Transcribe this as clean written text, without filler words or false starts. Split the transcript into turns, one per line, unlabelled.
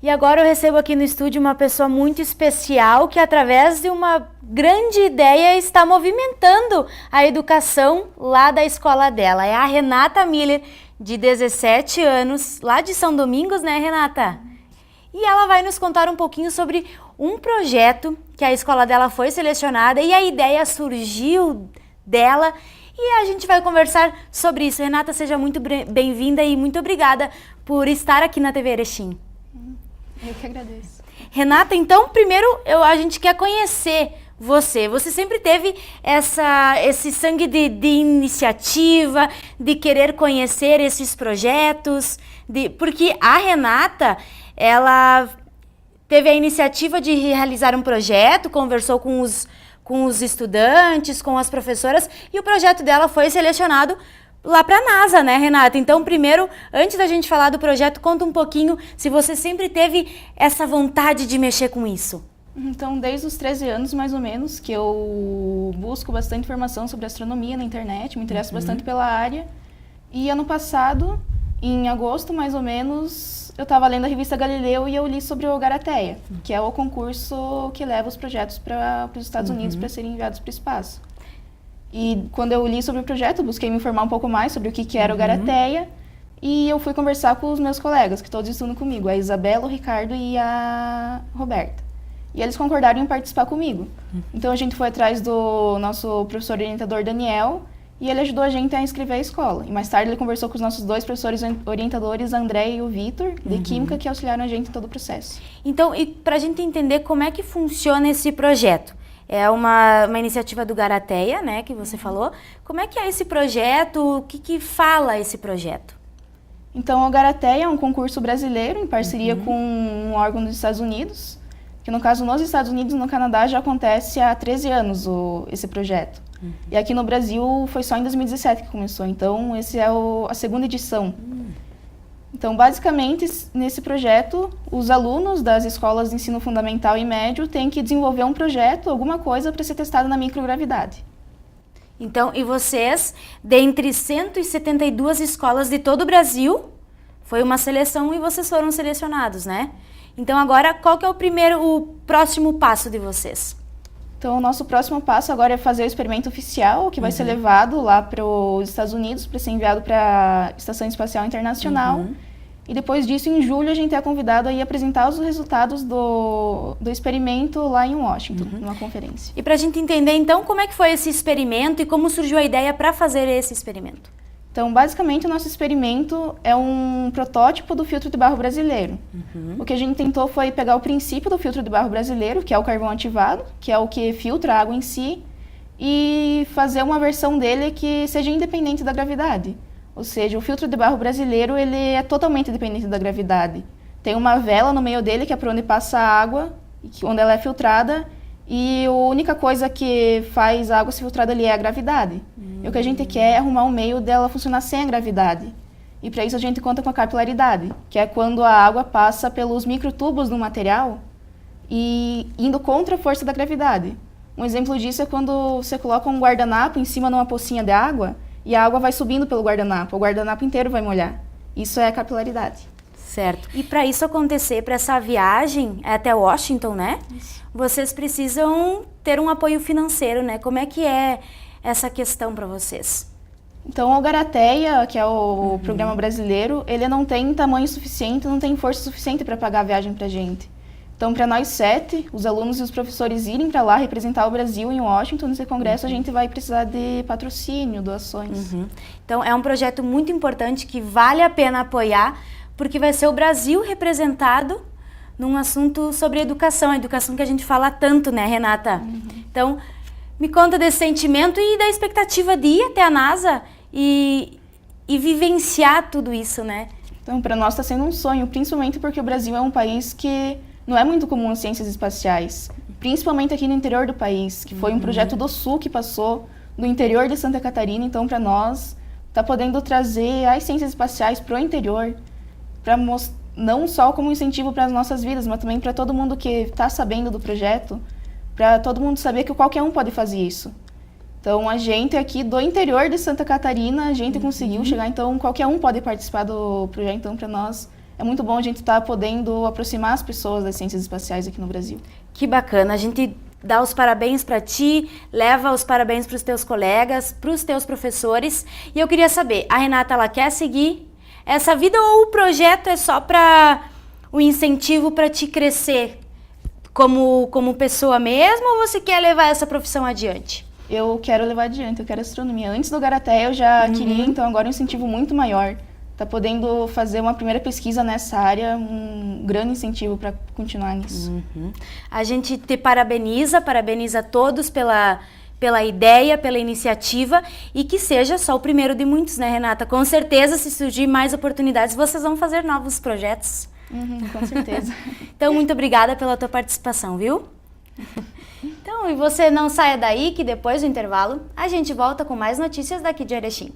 E agora eu recebo aqui no estúdio uma pessoa muito especial que, através de uma grande ideia, está movimentando a educação lá da escola dela. É a Renata Miller, de 17 anos, lá de São Domingos, né, Renata? E ela vai nos contar um pouquinho sobre um projeto que a escola dela foi selecionada e a ideia surgiu dela. E a gente vai conversar sobre isso. Renata, seja muito bem-vinda e muito obrigada por estar aqui na TV Erechim.
Eu que agradeço.
Renata, então, primeiro a gente quer conhecer você. Você sempre teve esse sangue de iniciativa, de querer conhecer esses projetos, porque a Renata, ela teve a iniciativa de realizar um projeto, conversou com os estudantes, com as professoras, e o projeto dela foi selecionado lá para a NASA, né, Renata? Então, primeiro, antes da gente falar do projeto, conta um pouquinho se você sempre teve essa vontade de mexer com isso.
Então, desde os 13 anos, mais ou menos, que eu busco bastante informação sobre astronomia na internet, me interesso bastante pela área. E ano passado, em agosto, mais ou menos, eu estava lendo a revista Galileu e eu li sobre o Garateia, que é o concurso que leva os projetos para os Estados Unidos para serem enviados para o espaço. E quando eu li sobre o projeto, busquei me informar um pouco mais sobre o que era o Garateia e eu fui conversar com os meus colegas, que todos estudam comigo, a Isabela, o Ricardo e a Roberta. E eles concordaram em participar comigo. Então a gente foi atrás do nosso professor orientador Daniel e ele ajudou a gente a inscrever a escola. E mais tarde ele conversou com os nossos dois professores orientadores, André e o Vitor, de Química, que auxiliaram a gente em todo o processo.
Então, e para a gente entender como é que funciona esse projeto, é uma iniciativa do Garateia, né, que você falou. Como é que é esse projeto? O que fala esse projeto?
Então, o Garateia é um concurso brasileiro em parceria com um órgão dos Estados Unidos, que no caso nos Estados Unidos e no Canadá já acontece há 13 anos esse projeto. E aqui no Brasil foi só em 2017 que começou, então esse é a segunda edição. Então, basicamente, nesse projeto, os alunos das escolas de ensino fundamental e médio têm que desenvolver um projeto, alguma coisa, para ser testado na microgravidade.
Então, e vocês, dentre 172 escolas de todo o Brasil, foi uma seleção e vocês foram selecionados, né? Então, agora, qual que é o próximo passo de vocês?
Então, o nosso próximo passo agora é fazer o experimento oficial, que vai ser levado lá para os Estados Unidos, para ser enviado para a Estação Espacial Internacional. E depois disso, em julho, a gente é convidado a ir apresentar os resultados do experimento lá em Washington, numa conferência.
E para a gente entender, então, como é que foi esse experimento e como surgiu a ideia para fazer esse experimento?
Então, basicamente, o nosso experimento é um protótipo do filtro de barro brasileiro. O que a gente tentou foi pegar o princípio do filtro de barro brasileiro, que é o carvão ativado, que é o que filtra a água em si, e fazer uma versão dele que seja independente da gravidade. Ou seja, o filtro de barro brasileiro ele é totalmente dependente da gravidade. Tem uma vela no meio dele, que é por onde passa a água, onde ela é filtrada, e a única coisa que faz a água ser filtrada ali é a gravidade. E o que a gente quer é arrumar um meio dela funcionar sem a gravidade. E para isso a gente conta com a capilaridade, que é quando a água passa pelos microtubos do material e indo contra a força da gravidade. Um exemplo disso é quando você coloca um guardanapo em cima de uma pocinha de água e a água vai subindo pelo guardanapo, o guardanapo inteiro vai molhar. Isso é a capilaridade.
Certo. E para isso acontecer, para essa viagem até Washington, né? Isso. Vocês precisam ter um apoio financeiro, né? Como é que é essa questão para vocês?
Então, o Garateia, que é o programa brasileiro, ele não tem tamanho suficiente, não tem força suficiente para pagar a viagem para a gente. Então, para nós 7, os alunos e os professores irem para lá representar o Brasil em Washington, nesse congresso, a gente vai precisar de patrocínio, doações.
Então, é um projeto muito importante que vale a pena apoiar, porque vai ser o Brasil representado num assunto sobre educação, a educação que a gente fala tanto, né, Renata? Então, me conta desse sentimento e da expectativa de ir até a NASA e vivenciar tudo isso, né?
Então, para nós está sendo um sonho, principalmente porque o Brasil é um país que não é muito comum as ciências espaciais, principalmente aqui no interior do país, que foi um projeto do Sul que passou do interior de Santa Catarina. Então, para nós, está podendo trazer as ciências espaciais para o interior, para não só como incentivo para as nossas vidas, mas também para todo mundo que está sabendo do projeto, para todo mundo saber que qualquer um pode fazer isso. Então, a gente aqui do interior de Santa Catarina, a gente conseguiu chegar, então qualquer um pode participar do projeto. Então, para nós é muito bom a gente estar podendo aproximar as pessoas das ciências espaciais aqui no Brasil.
Que bacana, a gente dá os parabéns para ti, leva os parabéns para os teus colegas, para os teus professores. E eu queria saber, a Renata, ela quer seguir essa vida ou o projeto é só para o incentivo para te crescer como pessoa mesmo, ou você quer levar essa profissão adiante?
Eu quero levar adiante, eu quero astronomia. Antes do Garaté eu já queria, então agora é um incentivo muito maior. Tá podendo fazer uma primeira pesquisa nessa área, um grande incentivo para continuar nisso.
A gente te parabeniza todos pela ideia, pela iniciativa e que seja só o primeiro de muitos, né, Renata? Com certeza, se surgir mais oportunidades, vocês vão fazer novos projetos.
Com certeza.
Então, muito obrigada pela tua participação, viu? Então, e você não saia daí que depois do intervalo a gente volta com mais notícias daqui de Erechim.